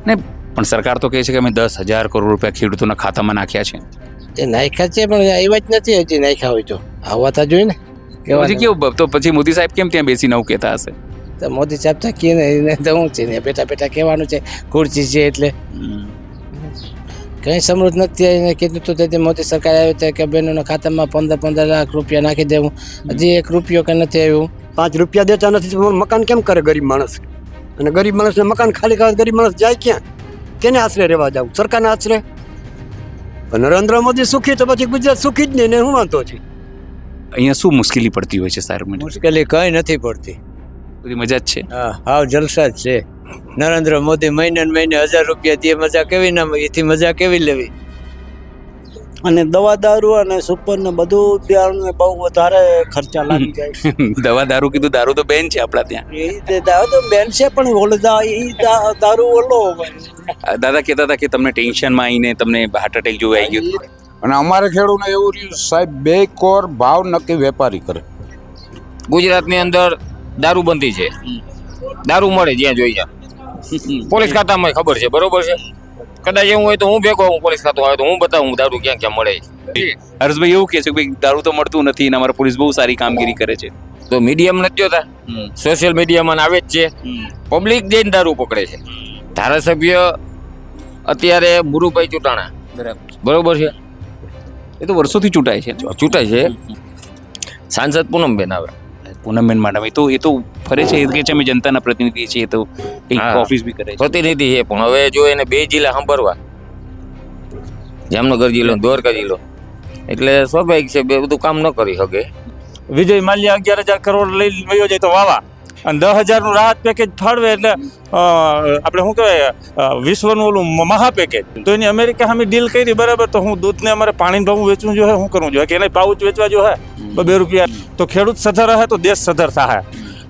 ને પણ સરકાર તો કહે છે કે અમે 10,000 કરોડ રૂપિયા ખેડૂતોના ખાતામાં નાખ્યા છે. એ નાખ્યા છે પણ આવ્યા જ નથી હજી. નાખ્યા હોય તો આવવા જોઈએ ને. પછી કેવું તો પછી મોદી સાહેબ કેમ ત્યાં બેસીને આવું કહેતા હશે? તો મોદી સાહેબ તો કે ને તો હું છે ને બેઠા બેઠા કહેવાનું છે ખુરશી છે એટલે કંઈ સમૃદ્ધ નથી. એને કીધું તો તેથી મોદી સરકાર આવ્યું છે કે બહેનોના ખાતામાં 15 લાખ રૂપિયા નાખી દેવું. હજી 1 રૂપિયો કે નથી આવ્યું. 5 રૂપિયા દેતા નથી તો મકાન કેમ કરે ગરીબ માણસ? અને ગરીબ માણસને મકાન ખાલી કરે ગરીબ માણસ જાય ક્યાં? કેને આશરે રહેવા જવું? સરકારના આશરે. નરેન્દ્ર મોદી સુખી તો પછી ગુજરાત સુખી જ નહીં ને. શું વાંધો છે? અહીંયા શું મુશ્કેલી પડતી હોય છે સાહેબ? મુશ્કેલી કઈ નથી પડતી. બધી મજા જ છે. હા હાવ જલસા જ છે. નરેન્દ્ર મોદી મહિને 1000 રૂપિયા દે. મજા કેવી ના એથી મજા કેવી લેવી? અને દવા દારૂ અને સુપર ને બધું બિયારણ બહુ વધારે ખર્ચા લાગી જાય. દવા દારૂ કીધું, દારૂ તો બેન છે આપણા ત્યાં. એ દારૂ તો બેન છે પણ ઓલો દારૂ ઓલો દાદા કહેતા હતા કે તમને ટેન્શનમાં આવીને તમને હાર્ટ એટેક જેવું આવી ગયું. અને અમારે ખેડૂતને એવું રહ્યું સાહેબ, 2 કોર ભાવ નક્કી વેપારી કરે. ગુજરાતની અંદર દારૂબંધી છે. દારૂ મળે જ્યાં જોઈ ત્યાં. પોલીસ ખાતામાં ખબર છે, બરોબર છે. કદાચ એવું હોય તો હું ભેગો હું પોલીસ ખાતું આવે તો હું બતાવું દારૂ ક્યાં ક્યાં મળે. હર્ષભાઈ એવું કહે છે કે દારૂ તો મળતું નથી અને અમારા પોલીસ બહુ સારી કામગીરી કરે છે. તો મીડિયમ નથી જોતા, સોશિયલ મીડિયામાં આવે જ છે. પબ્લિક જઈને દારૂ પકડે છે. ધારાસભ્ય અત્યારે મુરુભાઈ ચૂંટાણા, બરોબર છે. એ તો વર્ષોથી ચૂંટાય છે. ચૂંટાય છે. સાંસદ પૂનમબેન આવે. પૂનમબેન મેડમ એ તો ફરે છે. એ કે છે અમે જનતાના પ્રતિનિધિ છીએ. એ તો એક ઓફિસ બી કરે છે. પ્રતિનિધિ છે પણ હવે જો એને 2 જિલ્લા સાંભળવા, જામનગર જિલ્લો દ્વારકા જિલ્લો, એટલે સ્વાભાવિક છે બે બધું કામ ન કરી શકે. વિજય માલ્યા 11,000 કરોડ લઈ વયો જાય તો વાવા અને 10,000 નું રાહત પેકેજ ફાળવે એટલે આપણે શું કહેવાય વિશ્વનું ઓલું મહા પેકેજ. તો એની અમેરિકા સામે ડીલ કરી બરાબર. તો હું દૂધને અમારે પાણીનું ભાવ વેચવું જોઈએ, શું કરવું જોઈએ કે એને પાઉચ વેચવા જોઈએ 2 રૂપિયા. તો ખેડૂત સધર રહે તો દેશ સધર થાય.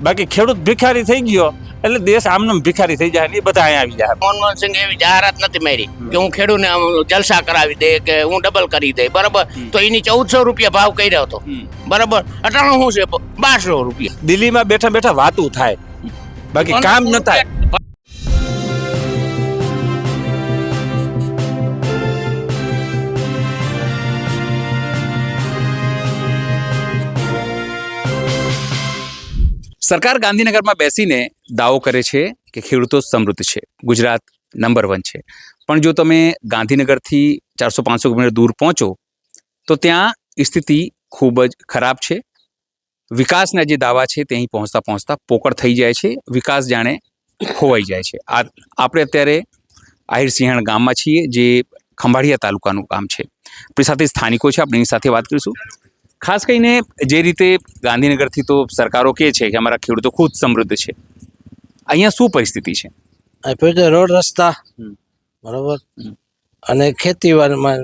બાકી ખેડૂત ભિખારી થઈ ગયો એટલે દેશ આમનામ ભિખારી થઈ જાય ને એ બધા અહીંયા આવી જાય. મનમોહન સિંહ એવી જાહેરાત નથી મારી કે હું ખેડૂતને જલસા કરાવી દે કે હું ડબલ કરી દે, બરાબર. તો એની 1400 રૂપિયા ભાવ કર્યો હતો, બરાબર. અટાણું શું છે 1200 રૂપિયા. દિલ્હીમાં બેઠા બેઠા વાતું થાય, બાકી કામ ન થાય. સરકાર ગાંધીનગરમાં બેસીને દાવો કરે છે કે ખેડૂતો સમૃદ્ધ છે, ગુજરાત નંબર 1 છે. પણ જો તમે ગાંધીનગરથી 400-500 કિલોમીટર દૂર પહોંચો તો ત્યાં સ્થિતિ ખૂબ જ ખરાબ છે. વિકાસના જે દાવા છે તે અહીં પહોંચતા પહોંચતા પોકળ થઈ જાય છે. વિકાસ જાણે ખોવાઈ જાય છે. આપણે અત્યારે આહિર સિંહણ ગામમાં છીએ, જે ખંભાળિયા તાલુકાનું ગામ છે. આપણી સાથે સ્થાનિકો છે, આપણે એની સાથે વાત કરીશું. ખાસ કરીને જે રીતે ગાંધીનગરથી તો સરકારો કહે છે કે અમારા ખેડૂતો ખુદ સમૃદ્ધ છે, અહીંયા શું પરિસ્થિતિ છે? આપણે રોડ રસ્તા બરોબર અને ખેતીવાડીમાં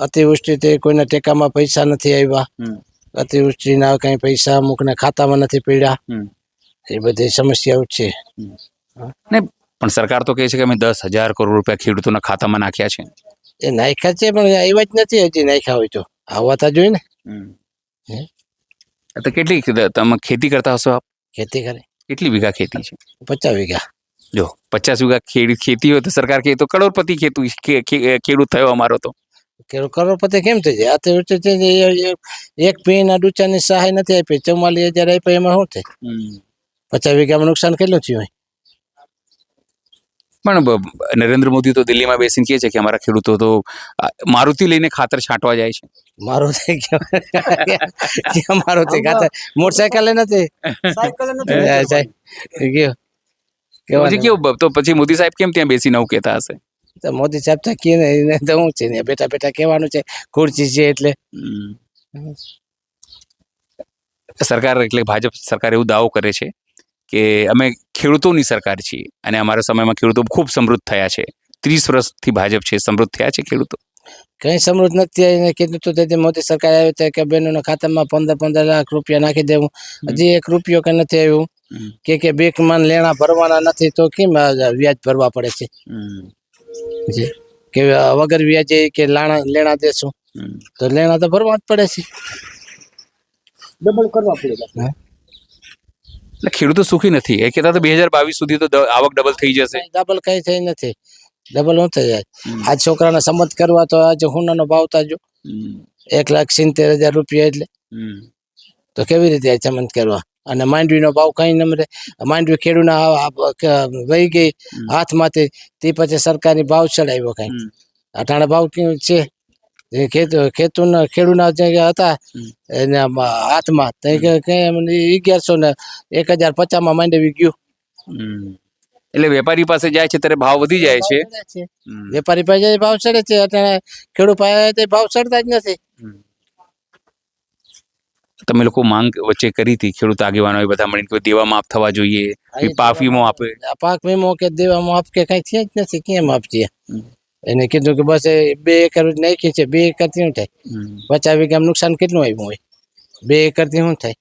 અતિવૃષ્ટિથી કોઈને ટેકામાં પૈસા નથી આવ્યા. અતિવૃષ્ટિના કઈ પૈસા અમુકને ખાતામાં નથી પડ્યા. એ બધી સમસ્યાઓ છે ને. પણ સરકાર તો કહે છે કે અમે 10,000 કરોડ રૂપિયા ખેડૂતોના ખાતામાં નાખ્યા છે. એ નાખ્યા છે પણ આવ્યા જ નથી હજી. નાખ્યા હોય તો આવવા જોઈએ ને. તો કેટલી તમે ખેતી કરતા હશો આપ? ખેતી કરે. કેટલી વીઘા ખેતી છે? 50 વીઘા. જો 50 વીઘા ખેતી હોય તો સરકાર કહે તો કરોડપતિ ખેડૂત થયો અમારો. તો કરોડપતિ કેમ થઈ જાય? અતિવૃષ્ટિ એક પીના ડૂચાની સહાય નથી આપી, 44,000 આપ્યા, એમાં શું થાય? 50 વીઘામાં નુકસાન કેટલું થયું હોય? પણ નરેન્દ્ર મોદી તો દિલ્હીમાં બેસીને કહે છે કે અમારા ખેડૂતો તો મારુતિ લઈને ખાતર છાંટવા જાય છે. મારુતિ મારુતિ ખાતર, મોટરસાયકલ નથી, કેવું? તો પછી મોદી સાહેબ કેમ ત્યાં બેસીને આવું કહેતા હશે? તો મોદી સાહેબ તો કે ને તો હું છે ને બેઠા બેઠા કહેવાનું છે ખુરશી છે એટલે. સરકાર એટલે ભાજપ સરકાર એવું દાવો કરે છે કે અમે ખેડૂતોની સરકાર છીએ અને અમારા સમયમાં ખેડૂતો ખૂબ સમૃદ્ધ થયા છે. 30 વર્ષથી ભાજપ છે, સમૃદ્ધ થયા છે ખેડૂતો. કઈ સમૃદ્ધ નથી. એને કીધું તો તેથી મોદી સરકાર આવ્યું છે કે બહેનોના ખાતામાં 15 લાખ રૂપિયા નાખી દેવું. હજી 1 રૂપિયો કે નથી આવ્યું. કે બેંકમાં લેણા ભરવાના નથી તો કેમ વ્યાજ ભરવા પડે છે? કે વગર વ્યાજે કે લેણા દેશું તો લેણા તો ભરવા જ પડે છે, ડબલ કરવા પડે. એટલે ખેડૂતો સુખી નથી. એ કહેતા તો 2022 સુધી તો આવક ડબલ થઈ જશે. ડબલ કઈ થઈ નથી, ડબલ હું થઈ જાય. આજ છોકરાને સમજ કરવા તો આજે હુનાનો ભાવ તાજો 1,70,000 રૂપિયા, એટલે તો કેવી રીતે આ સમજ કરવા? અને માંડવીનો ભાવ કઈ ન મળે. માંડવી ખેડૂતના વહી ગઈ હાથમાંથી, તે પછી સરકારની ભાવ ચડાવ્યો કઈ. અટાણે ભાવ કેવું છે? ખેડૂતના જે હતા એના હાથમાં 1100 ને 1,050 માંડવી ગયું. એટલે વેપારી પાસે જાય છે ત્યારે ભાવ વધી જાય છે. વેપારી પાસે ભાવ ચડે છે, અત્યારે ખેડૂત પાસે ભાવ ચડતા જ નથી. તમે લોકો માંગ વચ્ચે કરી હતી, ખેડૂત આગેવાનો એ બધા મળીને કોઈ દેવા માફ થવા જોઈએ, પાક વીમો આપે. પાક વીમો કે દેવા માફ કે કઈ છે જ નથી. કેમ આપીએ? એને કીધું કે બસ 2 એકર નાખી છે, 2 એકર થી શું થાય? 50 વીઘા નુકસાન કેટલું આવ્યું હોય? 2 એકર થી શું થાય?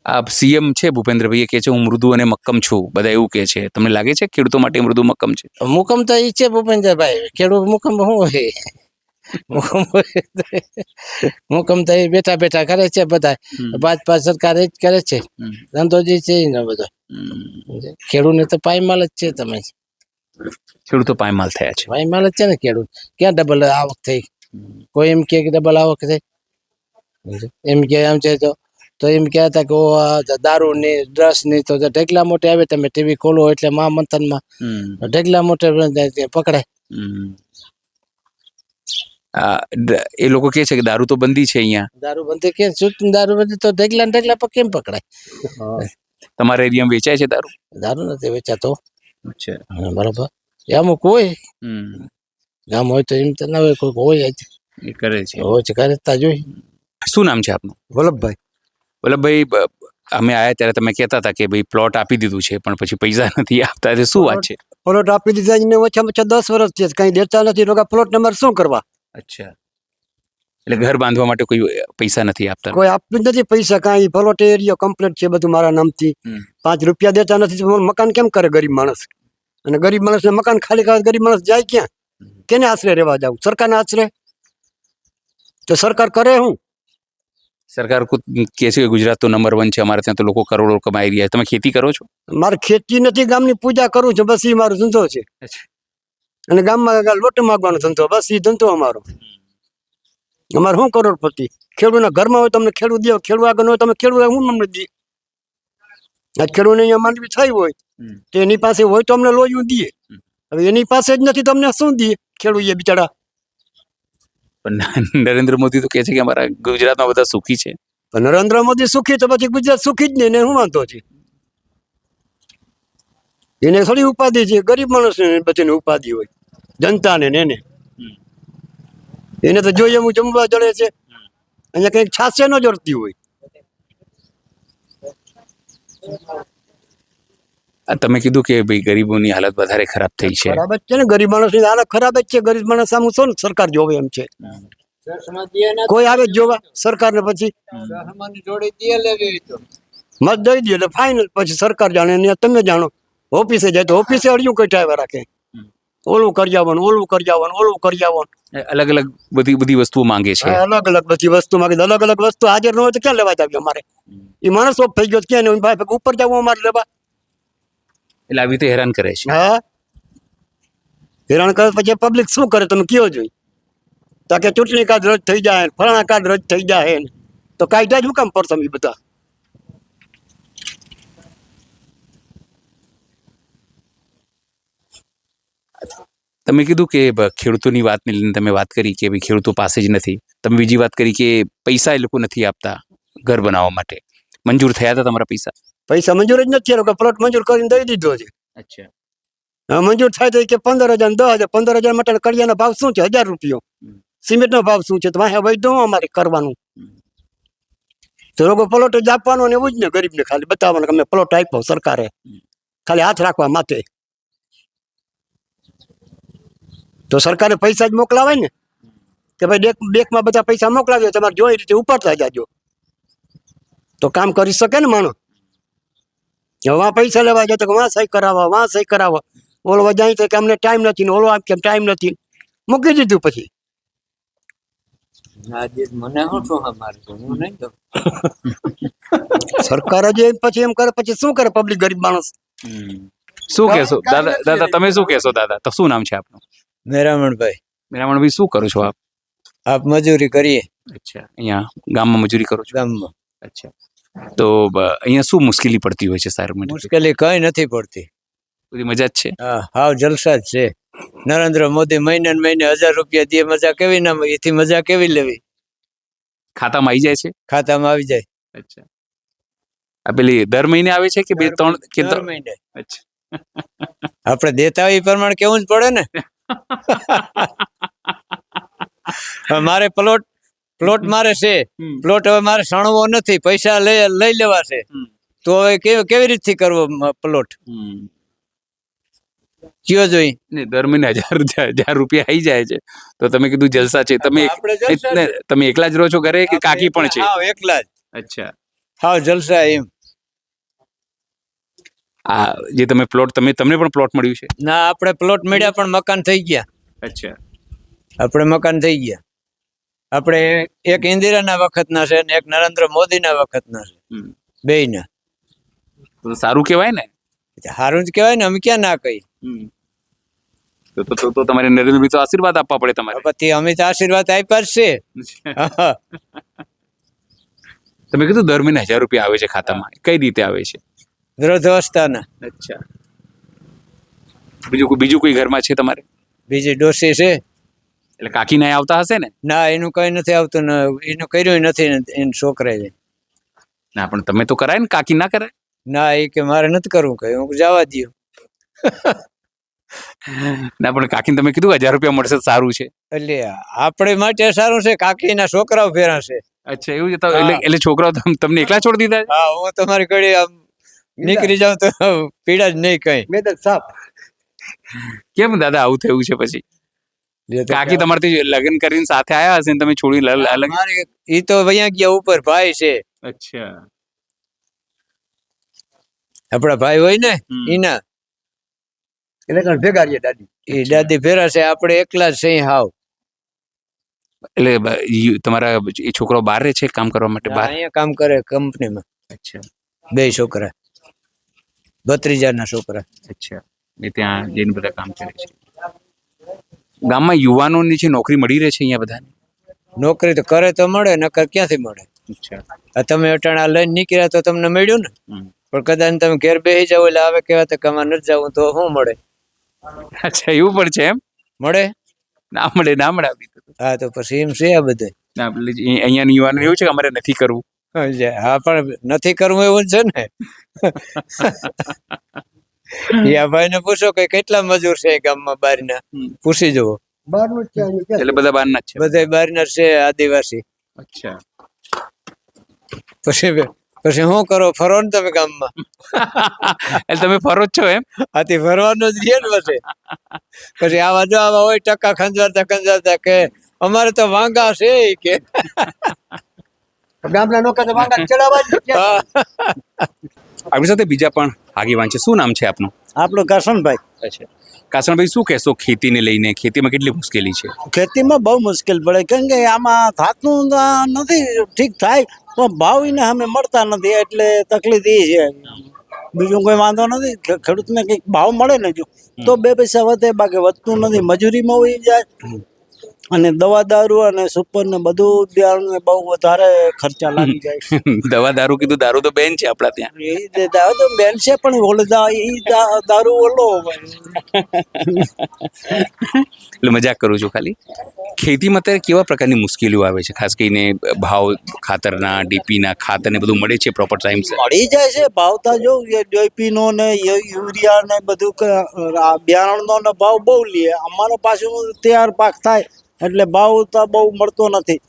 આ સીએમ છે ભૂપેન્દ્રભાઈ એ કહે છે હું મૃદુ અને મક્કમ છું, બધા એવું કહે છે. તમને લાગે છે ખેડૂતો માટે મૃદુ મક્કમ છે? મુકમ તો ઈ છે ભૂપેન્દ્રભાઈ. ખેડૂત મુકમ શું હોય? મુકમ તો એ બેઠા બેઠા કરે છે બધા. ભાજપા સરકાર એ જ કરે છે. ધંધો જે છે ને બધો ખેડૂતને તો પાયમાલ જ છે. તમે ખેડૂતો પાયમાલ થયા છે. પાયમાલ જ છે ને ખેડૂત. ક્યાં ડબલ આવક થઈ? કોઈ એમ કે ડબલ આવક થઈ? એમ કે એમ છે તો એમ કહેતા કે દારૂ ની ડ્રગ્સ ની તો ઢગલા મોટે આવે. તમે ટીવી ખોલો એટલે મહામંથનમાં ઢગલા મોટે પકડાય. એ લોકો કે છે કે દારૂ તો બંધી છે અહીંયા. દારૂ બંધી કેમ? દારૂ બંધી તો ઢગલા ઢગલા પર કેમ પકડાય? તમારા એરિયામાં વેચાય છે દારૂ? દારૂ નથી વેચાતો. બરોબર. અમુક હોય ગામ હોય તો એમ તો ના હોય, કોઈ હોય જ એ કરે છે. હોય કરતા જોઈ. શું નામ છે આપનું? વલ્લભભાઈ. વલ્લભભાઈ, અમે આયા ત્યારે તમે કહેતા હતા કે ભાઈ પ્લોટ આપી દીધું છે પણ પછી પૈસા નથી આપતા. એ શું વાત છે? પ્લોટ આપી દીધા ને ઓછામાં ઓછા 10 વર્ષ છે, કઈ દેતા નથી. લોકો પ્લોટ નંબર શું કરવા? અચ્છા, એટલે ઘર બાંધવા માટે કોઈ પૈસા નથી આપતા? કોઈ આપતું જ નથી પૈસા. કઈ પ્લોટ એરિયો કમ્પ્લીટ છે બધું મારા નામથી. 5 રૂપિયા દેતા નથી. મકાન કેમ કરે ગરીબ માણસ? અને ગરીબ માણસને મકાન ખાલી કરે, ગરીબ માણસ જાય ક્યાં? કેને આશરે રહેવા જાવ? સરકારના આશરે? તો સરકાર કરે શું? સરકાર કહે છે કે ગુજરાત તો નંબર 1 છે, અમારે ત્યાં તો લોકો કરોડો કમાઈ રહ્યા છે. તમે ખેતી કરો છો? મારે ખેતી નથી, ગામની પૂજા કરું છું, બસ એ મારો ધંધો છે. અને ગામમાં લોટ માગવાનો ધંધો, બસ એ ધંધો અમારો. અમારે શું કરોડપતિ? ખેડૂતના ઘરમાં હોય તમને ખેડૂત દે, ખેડૂત આગળ હોય તમે ખેડૂત હું અમને દઈએ. આજ ખેડૂતને અહીંયા માંડવી થઈ હોય તો એની પાસે હોય તો અમને લોયું દઈએ. હવે એની પાસે જ નથી, તમને શું દઈએ ખેડૂત? એ બિચારા. પણ નરેન્દ્ર મોદી તો કહે છે કે અમારા ગુજરાતમાં બધા સુખી છે. નરેન્દ્ર મોદી સુખી તો પછી ગુજરાત સુખી જ નહીં ને. શું વાંધો છે? એને થોડી ઉપાધિ છે. ગરીબ માણસ ને બધાને ઉપાધિ હોય, જનતાને ને એને તો જોઈએ હું જમવા જડે છે. અહીંયા કઈક છાસે ન જડતી હોય. તમે કીધું કે ભાઈ ગરીબોની હાલત વધારે ખરાબ થઈ છે. ખરાબ જ છે ને, ગરીબ માણસની હાલત ખરાબ જ છે. ગરીબ માણસ સામું શું સરકાર જોવે એમ છે? કોઈ આવે જ જોવા સરકારને પછી મત દઈ દે એટલે ફાઇનલ. પછી સરકાર જાણે, તમે જાણો. ઓફિસે જાય તો ઓફિસે અડિયું કઈ ટાઈવા રાખે. ઓલું કરી આવવાનું, ઓલું કરી આવવાનું, ઓલું કરી આવવાનું. અલગ અલગ બધી વસ્તુઓ માંગે છે. અલગ અલગ બધી વસ્તુ માંગે. અલગ અલગ વસ્તુ હાજર ન હોય તો ક્યાં લેવા જાવ? અમારે એ માણસ ઓફ થઈ ગયો ક્યાં નહીં ભાઈ, ઉપર જવું અમારે લેવા. એટલે આવી રીતે હેરાન કરે છે. હા, હેરાન કરે. પછી પબ્લિક શું કરે તમે કયો જોઈ? તો કે ચૂંટણી કાર્ડ રદ થઈ જાય, ફલાણા કાર્ડ રદ થઈ જાય, તો કાયદા જ શું કામ પડશે? એ બધા તમે કીધું કે ખેડૂતોની વાતને લઈને તમે વાત કરી કે ભાઈ ખેડૂતો પાસે જ નથી. તમે બીજી વાત કરી કે પૈસા એ લોકો નથી આપતા ઘર બનાવવા માટે. મંજૂર થયા હતા તમારા પૈસા? પૈસા મંજૂર જ નથી. લોકો પ્લોટ મંજૂર કરીને દઈ દીધો છે. અચ્છા, હા, મંજૂર થાય તો કે 15,000 10,000. 15,000 માટે કડિયાનો ભાવ શું છે? 1,000 રૂપિયો. સિમેન્ટનો ભાવ શું છે? તો વાહ વૈધો અમારે કરવાનું. તો લોકો પ્લોટ જ આપવાનો ને એવું જ ને. ગરીબને ખાલી બતાવવાનું કે અમે પ્લોટ આપ્યો સરકારે, ખાલી હાથ રાખવા માટે. તો સરકારે પૈસા જ મોકલાવાય ને કે ભાઈ બેંકમાં બધા પૈસા મોકલાવ્યો, તમારે જોઈ રીતે ઉપાડતા જાજો તો કામ કરી શકે ને માણસ. વાં પૈસા લેવા જાય તો વાં સહી કરાવવા, વાં સહી કરાવવા. ઓલો જાય તો કે અમને ટાઈમ નથી ને, ઓલો આમ કેમ ટાઈમ નથી, મૂકી દીધું. પછી આજે મને શું શું મારે હું નહીં તો સરકાર જ પછી એમ કરે પછી શું કરે પબ્લિક ગરીબ માણસ શું કહેશો દાદા? દાદા તમે શું કહેશો દાદા? તો શું નામ છે આપનું? મેરામણભાઈ મેરામણભાઈ, શું કરો છો આપ? આપ મજૂરી કરીએ અચ્છા, અહીંયા ગામમાં મજૂરી કરો છો? ગામમાં. અચ્છા, તો અહીંયા શું મુશ્કેલી પડતી હોય છે સાહેબ? મને મુશ્કેલી કઈ નથી પડતી. બધી મજા જ છે? હા, હાવ જલસા જ છે. નરેન્દ્ર મોદી મહિને ને મહિને 1000 રૂપિયા દે, મજા કેવી ના, એથી મજા કેવી લેવી? ખાતામાં આવી જાય છે? ખાતામાં આવી જાય. અચ્છા, આ પેલી દર મહિને આવે છે કે બે ત્રણ કે દર મહિને. અચ્છા, આપણે દેતા હોય એ પ્રમાણે કેવું જ પડે ને. હવે મારે પ્લોટ મારે છે, પ્લોટ હવે મારે સણવો નથી, પૈસા લઈ લેવા છે, તો હવે કેવી રીતથી કરવો પ્લોટ? કયો જોઈ? દર મહિને 1000 રૂપિયા આવી જાય છે, તો તમે કીધું જલસા છે. તમે તમે એકલા જ રહો છો ઘરે કે કાકી પણ છે? હા, એકલા જ. અચ્છા, હાવ જલસા એમ. આ જે તમે પ્લોટ તમને પણ પ્લોટ મળ્યું છે? ના, આપણે પ્લોટ મળ્યા પણ મકાન થઈ ગયા. અચ્છા, આપણે મકાન થઈ ગયા. આપણે એક ઇન્દિરાના વખતના છે ને એક નરેન્દ્ર મોદીના વખતના છે, બેયના. તો સારું કહેવાય ને? સારું જ કહેવાય ને, અમે ક્યાં ના કહી. તો તમારે નરેન્દ્રભાઈ તો આશીર્વાદ આપવા પડે તમારે. પછી અમે તો આશીર્વાદ આપ્યા જ છે. તમે કીધું દર મહિને 1000 રૂપિયા આવે છે ખાતામાં, કઈ રીતે આવે છે? વૃદ્ધાવસ્થાના. અચ્છા, બીજું કોઈ ઘરમાં છે તમારે? બીજી ડોસી છે. એટલે કાકી ના આવતા હશે ને? ના, એનું કઈ નથી આવતું ને, એનું કર્યું નથી ને, એને છોકરાએ. ના, પણ તમે તો કરાય ને, કાકી ના કરાય? ના, એ કે મારે નથી કરવું, કઈ હું જવા દઉં. ના, પણ કાકીને તમે કીધું 1000 રૂપિયા મળશે, સારું છે. એટલે આપણે માટે સારું છે, કાકીના છોકરાઓ ફેરા છે. અચ્છા, એવું છે. એટલે છોકરાઓ તમને એકલા છોડી દીધા? હા, હું તમારી ઘડી આમ નીકળી જાઉં તો પીડા જ નહીં કઈ. સાપ કેમ દાદા આવું થયું છે? પછી કાકી તમારથી લગ્ન કરીને સાથે આયા હશે ને તમે છોડી અલગ? ઈ તો વયા ગયા ઉપર, ભાઈ છે. અચ્છા, આપડા ભાઈ હોય ને ઈના, એટલે ભેગા રહીએ દાદી. એ દાદી ફેરા છે, આપણે એકલા જ છે હાવ. એટલે તમારા એ છોકરો બહાર રહે છે કામ કરવા માટે? બહાર અહીંયા કામ કરે કંપનીમાં. અચ્છા, 2 છોકરા, ભત્રીજાના છોકરા. અચ્છા, એ ત્યાં જઈને બધા કામ કરે છે. ગામમાં યુવાનોની જે નોકરી મળી રહે છે અહીંયા બધાને? નોકરી તો કરે તો મળે, નકર ક્યાંથી મળે? અચ્છા, તમે અટાણા લઈને નીકળ્યા તો તમને મળ્યું ને, પણ કદાચ તમે ઘેર બેસી જાવ એટલે આવે કેવા તો કમા નથી જવું તો શું મળે? અચ્છા, એવું પણ છે એમ? મળે ના મળે? હા, તો પછી એમ છે આ બધે. અહીંયા યુવાનો એવું છે કે અમારે નથી કરવું. હા, પણ નથી કરવું એવું જ છે ને. યા ભાઈ ને પૂછો કે કેટલા મજૂર છે ગામમાં બહારના, પૂછી જુઓ. બહારનું જ છે. એટલે બધા બહારના જ છે? બધા બહારના છે, આદિવાસી. અચ્છા, પછી શું કરો? ફરો ને તમે ગામમાં. એટલે તમે ફરો જ છો એમ? આથી ફરવાનું જ રહે ને પછી. પછી આવા જો આવા હોય ટકા ખંજવારતા કે અમારે તો વાંગા છે કે ગામના લોકો તો વાંગા ચડાવવા જ છે. આપણી સાથે બીજા પણ આગેવાન છે. શું નામ છે આપનું? આપણો કાસણભાઈ. અચ્છા, કાસણભાઈ, શું કહેશો ખેતીને લઈને? ખેતીમાં કેટલી મુશ્કેલી છે? ખેતીમાં બહુ મુશ્કેલ પડે, કેમ કે આમાં થતું નથી, ઠીક થાય પણ ભાવ એને અમે મળતા નથી, એટલે તકલીફ એ છે. બીજું કોઈ વાંધો નથી. ખેડૂતને કંઈક ભાવ મળે ને જો તો 2 પૈસા વધે, બાકી વધતું નથી. મજૂરીમાં વહી જાય અને દવા દારૂ અને સુપર ને બધું બિયારણ બહુ વધારે ખર્ચા લાગી જાય. દવા દારૂ કીધું, દારૂ તો બેન છે આપણા ત્યાં. એ દારૂ તો બેન છે, પણ ઓલો દારૂ ઓલો. એટલે મજાક કરું છું ખાલી. ખેતીમાં અત્યારે કેવા પ્રકારની મુશ્કેલીઓ આવે છે? ખાસ કરીને ભાવ ખાતરના, ડીપીના ખાતરને બધું મળે છે પ્રોપર ટાઈમ? મળી જાય છે ભાવતા જો ડીપી નો ને યુરિયા ને બધું બિયારણ નો ને ભાવ બહુ લે. અમારો પાછું તૈયાર પાક થાય એટલે ભાવ તો બહુ મળતો નથી.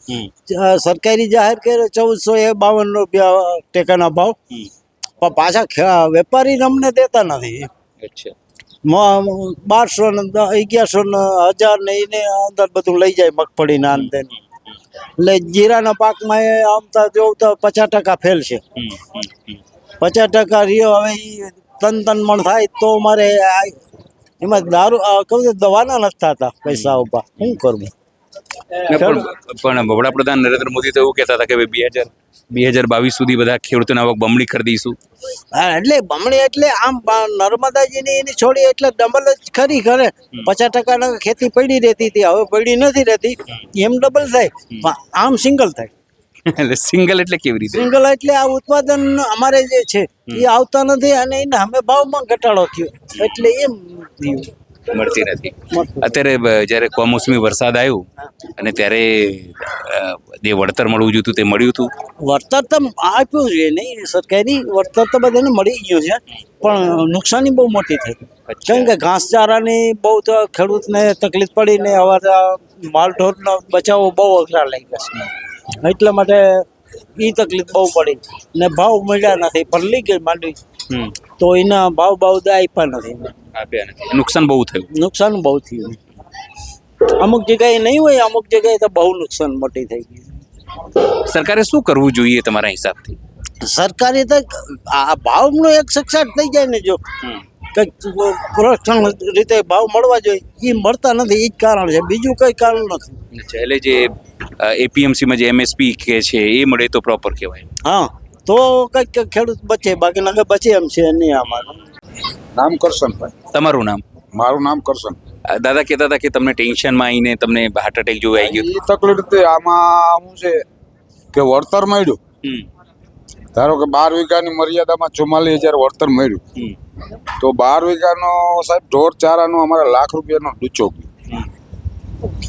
સરકારી જાહેર કરે 1452 રૂપિયા ટેકાના ભાવ, પણ પાછા વેપારી અમને દેતા નથી. અચ્છા, 1200 ને 1100 ને 1000 ને એને અંદર બધું લઈ જાય મગફળી ના અંદર. એટલે જીરાના પાકમાં એ આમ તો જોઉં તો 50% ફેલ છે. 50% રહ્યો. હવે એ 3 મણ થાય તો મારે એમાં દારૂ કહું દવાના નથી થતા પૈસા ઉપર. શું કરવું? પણ વડાપ્રધાન નરેન્દ્ર મોદી તો એવું કહેતા હતા કે 2022 સુધી બધા ખેડૂતોની આવક બમણી કરી દઈશું. હા એટલે બમણી એટલે આમ નર્મદાજીની એની છોડી એટલે ડબલ જ ખરી કરે. 50% ખેતી પડી રહેતી હતી, હવે પડી નથી રહેતી, એમ ડબલ થાય, પણ આમ સિંગલ થાય. એટલે સિંગલ એટલે કેવી રીતે? સિંગલ એટલે આ ઉત્પાદન અમારે જે છે એ આવતા નથી અને એને અમે ભાવમાં ઘટાડો થયો એટલે એમ થયું. મળતી નથી. અત્યારે જ્યારે કમોસમી વરસાદ આવ્યો અને ત્યારે જે વળતર મળવું જોઈતું તે મળ્યું હતું. વળતર તો આપ્યું છે નહીં સરકારી વળતર તો બધાને મળી ગયું છે, પણ નુકસાની બહુ મોટી થઈ. કેમ કે ઘાસચારાની બહુ તો ખેડૂતને તકલીફ પડી ને હવે માલઢોરનો બચાવો બહુ અઘરા લાગ્યા છે, એટલા માટે એ તકલીફ બહુ પડી ને ભાવ મળ્યા નથી. ભરલી ગઈ માંડવી તો એના ભાવ આપ્યા નથી, નુકસાન બહુ થયું. નુકસાન બહુ થયું. અમુક જગ્યાએ નહીં હોય, અમુક જગ્યાએ તો બહુ નુકસાન મોટી થઈ ગઈ. સરકારે શું કરવું જોઈએ તમારા હિસાબથી? સરકારે તો આ ભાવનો એક સક્ષાટ થઈ જાય ને, જો કંઈક પ્રોત્સાહન રીતે ભાવ મળવા જોઈએ એ મળતા નથી, એ જ કારણ છે, બીજું કંઈ કારણ નથી. એટલે જે એપીએમસીમાં જે એમએસપી કે છે એ મળે તો પ્રોપર કહેવાય. હા તો કંઈક ખેડૂત બચે, બાકી નગર બચે એમ છે નહીં. અમારું નામ કરશનભાઈ. તમારું નામ? મારું નામ કરશન. દાદા કહેતા હતા કે તમને ટેન્શનમાં આવીને તમને હાર્ટ એટેક જેવું આવી ગયું. એ તકલીફ હતી આમાં શું છે કે વળતર મળ્યું. ધારો કે 12 વીઘાની મર્યાદામાં 44,000 વળતર મળ્યું, તો 12 વીઘાનો સાહેબ ઢોર ચારાનો અમારે ₹1,00,000 ડૂચો ગયો.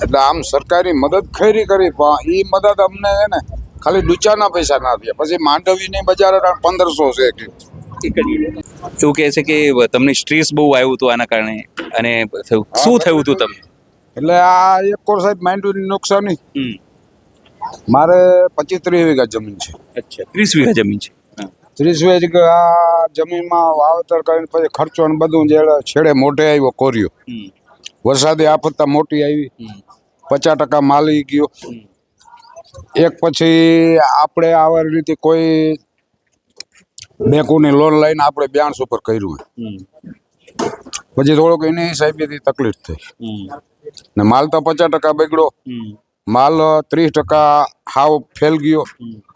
એટલે આમ સરકારી મદદ ખરી કરી, પણ એ મદદ અમને છે ને ખાલી ડૂચાના પૈસા ના થયા. પછી માંડવીની બજાર 1500 છે. એવું કહે છે કે તમને સ્ટ્રેસ બહુ આવ્યું હતું આના કારણે, અને શું થયું હતું તમને? એટલે આ એક કોર સાહેબ માંડવીની નુકસાની. મારે 25-30 વીઘા જમીન છે. અચ્છા, 30 વીઘા જમીન છે. 30 વીઘા જમીનમાં વાવેતર કરીને પછી ખર્ચો ને બધું જે છેડે મોઢે આવ્યો કોર્યો. વરસાદી આફત મોટી આવી, 50% માલી ગયો. એક પછી આપણે આ રીતે કોઈ બેંકોની લોન લઈને આપણે 82 ઉપર કર્યું. પછી થોડોક એની હિસાબેથી તકલીફ થઈ ને માલ તો 50% બગડ્યો. માલ 30% હાવ ફેલ ગયો.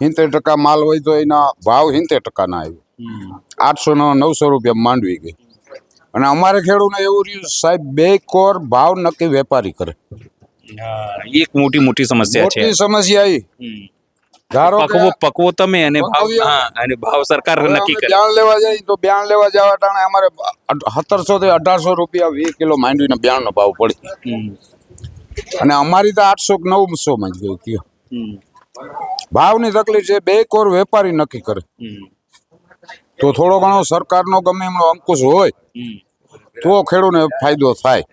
70% માલ હોય તો એના ભાવ 70% ના આવ્યો. 800-900 રૂપિયા માંડવી ગઈ. અને અમારે ખેડૂતને એવું રહ્યું સાહેબ, 2 કોર ભાવ નક્કી વેપારી કરે. એક મોટી સમસ્યા છે. મોટી સમસ્યા આવી. ધારો કે પકવો તમે અને ભાવ, હા, અને ભાવ સરકાર નક્કી કરે. બ્યાણ લેવા જાય તો બ્યાણ લેવા જવા ટાણે અમારે 1700 થી 1800 રૂપિયા 20 કિલો માંડવીના બ્યાણનો ભાવ પડે. અને અમારી તો 800-900 માં જ ગઈ. ભાવની તકલીફ છે. 2 કોર વેપારી નક્કી કરે. તો થોડો ઘણો સરકારનો ગમે એમનો અંકુશ હોય તો ખેડૂતને ફાયદો થાય.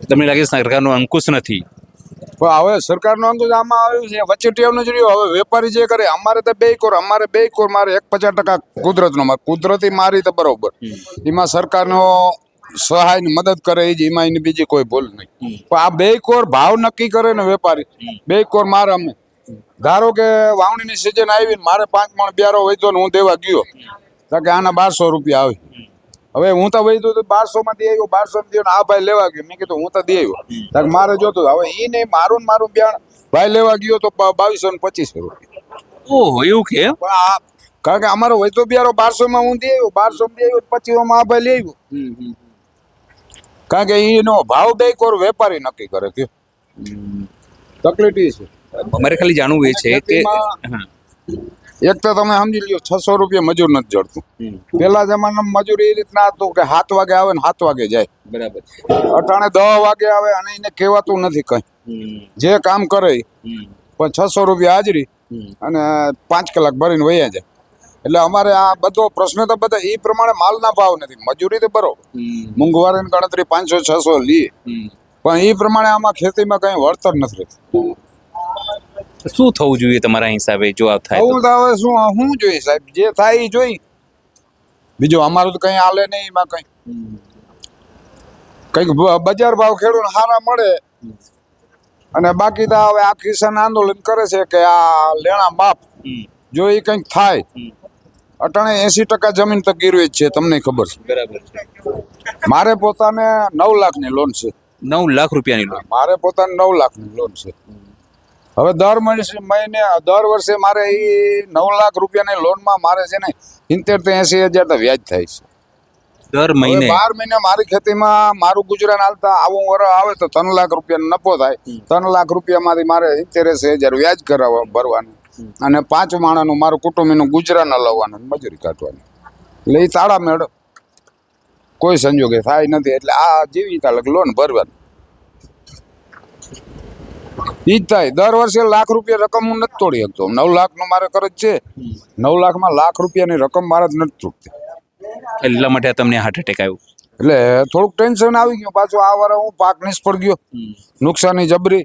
તમને લાગે સરકારનો અંકુશ નથી? પણ હવે સરકારનો અંકુશ આમાં આવ્યું છે, વચેટિયાનો જ રહ્યો. હવે વેપારી જે કરે, અમારે તો 2 કોર, અમારે 2 કોર, મારે 50% કુદરતનો. કુદરતી મારી તો બરોબર, એમાં સરકારનો સહાયની મદદ કરે એ જ, એમાં એની બીજી કોઈ ભૂલ નહીં. પણ આ 2 કોર ભાવ નક્કી કરે ને વેપારી, 2 કોર મારે. અમે ધારો કે વાવણીની સિઝન આવી ને મારે 5 મણ બ્યારો વધ્યો ને હું દેવા ગયો, તો કે આના 1200 રૂપિયા આવે. હવે હું તો વધ્યું તો 1200 માં દે આવ્યો, 1200 દે, આ ભાઈ લેવા ગયો. મેં કીધું હું તો દે આવ્યો, મારે જોતું. હવે એ નહીં, મારું બ્યાણ ભાઈ લેવા ગયો તો 2200 ને 2500 રૂપિયા. ઓહ, એવું કે? પણ આ કારણ કે અમારો વધતો બ્યારો 1200 માં હું દે આવ્યો, 1200 દે આવ્યો, 2500 માં આ ભાઈ લઈ આવ્યો. કારણ કે એનો ભાવ 2 કોર વેપારી નક્કી કરે. તકલીફ એ છે. અમારે ખાલી જાણવું એ છે કે એક તો તમે સમજી લ્યો 600 રૂપિયા મજૂર નથી જડતું. પેલા જમાનામાં મજૂર એ રીતના હતું કે 7 વાગે આવે ને 7 વાગે જાય. બરાબર. અટાણે 10 વાગે આવે અને એને કહેવાતું નથી કઈ, જે કામ કરે. પણ 600 રૂપિયા હાજરી અને 5 કલાક ભરીને વયા જાય. એટલે અમારે આ બધો પ્રશ્ન તો બધા એ પ્રમાણે માલના ભાવ નથી. મજૂરી તો બરોબર, મોંઘવારીની ગણતરી 500-600 લઈએ, પણ એ પ્રમાણે આમાં ખેતીમાં કઈ વળતર નથી રહેતું. શું થવું જોઈએ તમારા હિસાબે જો આ થાય? આવું તો હવે શું જોઈએ સાહેબ, જે થાય એ જોઈ. બીજું અમારું તો કઈ હાલે નહીં. એમાં કઈક બજાર ભાવ ખેડૂત સારા મળે. અને બાકી તો હવે આ કિસાન આંદોલન કરે છે કે આ લેણા બાપ, જો એ કંઈક થાય. અટાણે 80% જમીન તો ગીરવે જ છે, તમને ખબર છે. બરાબર છે. મારે પોતાને 9 લાખની લોન છે. 9 લાખ રૂપિયાની લોન. મારે પોતાને 9 લાખની લોન છે. હવે દર વર્ષે મારે એ 9 લાખ રૂપિયાની લોનમાં મારે છે ને 70-80 હજાર તો વ્યાજ થાય છે. દર મહિને 12 મહિને મારી ખેતીમાં મારું ગુજરાન હાલતા આવું વરસ આવે તો 3 લાખ રૂપિયાનો નફો થાય. 3 લાખ રૂપિયામાંથી મારે 70-80 હજાર વ્યાજ ભરવાનું અને 5 માણસનું મારું કુટુંબીનું ગુજરાન હલાવવાનું, મજૂરી કાઢવાની. એટલે એ તાળા મેળ કોઈ સંજોગે થાય નથી. એટલે આ જીવી તાલક લોન ભરવાની ઈ જ થાય. દર વર્ષે લાખ રૂપિયા રકમ હું નથી તોડી શકતો. 9 લાખનો મારે કરજ છે. 9 લાખમાં લાખ રૂપિયાની રકમ મારે જ નથી તૂટતી. એટલા માટે તમને હાર્ટ એટેક આવ્યું. એટલે થોડુંક ટેન્શન આવી ગયું. પાછું આ વાર હું પાક નિષ્ફળ ગયો, નુકસાની જબરી.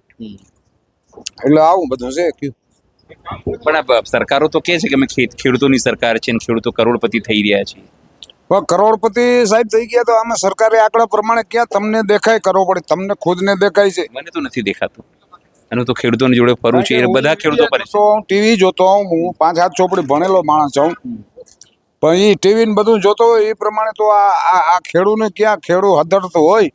એટલે આવું બધું છે. પણ આ સરકારો તો કહે છે કે અમે ખેડૂતોની સરકાર છે ને ખેડૂતો કરોડપતિ થઈ રહ્યા છે. પણ કરોડપતિ સાહેબ થઈ ગયા તો અમે સરકારી આંકડા પ્રમાણે ક્યાં તમને દેખાય કરોડપતિ? તમને ખુદને દેખાય છે? મને તો નથી દેખાતું. એનું તો ખેડૂતોની જોડે ફરું છે એ બધા ખેડૂતો પર તો હું ટીવી જોતો હોઉં. હું 5-7 ચોપડી ભણેલો માણસ છું. પણ એ ટીવી ને બધું જોતો હોય એ પ્રમાણે તો આ ખેડૂને ક્યાં ખેડૂત હદર તો હોય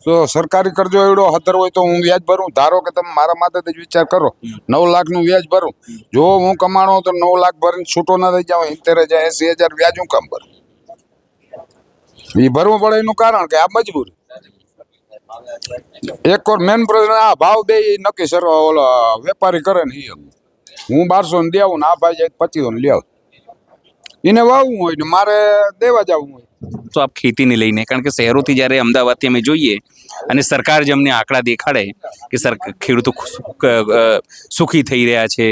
તો સરકારી કરજો એવડો હદર હોય તો હું વ્યાજ ભરું. ધારો કે તમે મારા માટે જ વિચાર કરો, 9 લાખનું વ્યાજ ભરું. જો હું કમાણો તો 9 લાખ ભરીને છૂટો ના થઈ જાવ, 70-80 હજાર વ્યાજ હું કામ ભરું? એ ભરવું પડે એનું કારણ કે આ મજબૂરી. એક વાર મેન પ્રશ્ન આ ભાવ બે નક્કી સર ઓલો વેપારી કરે ને એ. હું 1200 ને દેવું ને આ ભાઈ 2500 ને લેવું. એને વાવવું હોય ને મારે દેવા જવું હોય. તો આપ ખેતીને લઈને, કારણ કે શહેરોથી જ્યારે અમદાવાદથી અમે જોઈએ અને સરકાર જે અમને આંકડા દેખાડે કે ખેડૂતો સુખી થઈ રહ્યા છે,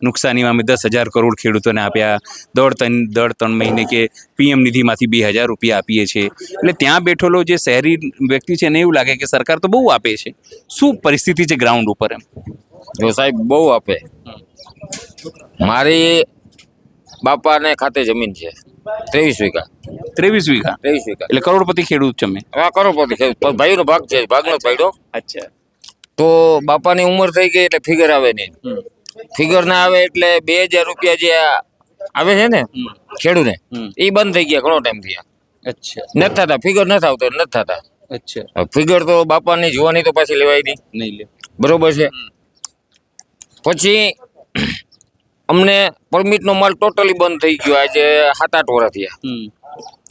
નુકસાનીમાં અમે 10,000 કરોડ ખેડૂતોને આપ્યા, દર 3 મહિને કે પીએમ નિધિમાંથી 2,000 રૂપિયા આપીએ છીએ. એટલે ત્યાં બેઠેલો જે શહેરી વ્યક્તિ છે એને એવું લાગે કે સરકાર તો બહુ આપે છે. શું પરિસ્થિતિ છે ગ્રાઉન્ડ ઉપર એમ? જો સાહેબ બહુ આપે. મારી બાપાને ખાતે જમીન છે 23 વીઘા. 23 વીઘા એટલે કરોડપતિ ખેડૂત છે અમે. હા, કરોડપતિ ખેડૂત. ભાઈનો ભાગ છે, ભાગનો પડ્યો. અચ્છા. તો બાપાની ઉંમર થઈ ગઈ એટલે ફિગર આવે નહીં. ફિગર ના આવે એટલે 2,000 રૂપિયા જે આવે છે ને ખેડૂને, એ બંધ થઈ ગયા ઘણો ટાઈમ થયા. અચ્છા. નથી થતા, ફિગર નથી આવતો, નથી થતા. અચ્છા. ફિગર તો બાપાની જોવાની તો પાછી લેવાય નહીં લે. બરોબર છે. પછી અમને પરમિટનો માલ ટોટલી બંધ થઈ ગયો આજે 7-8 વર્ષ થયા.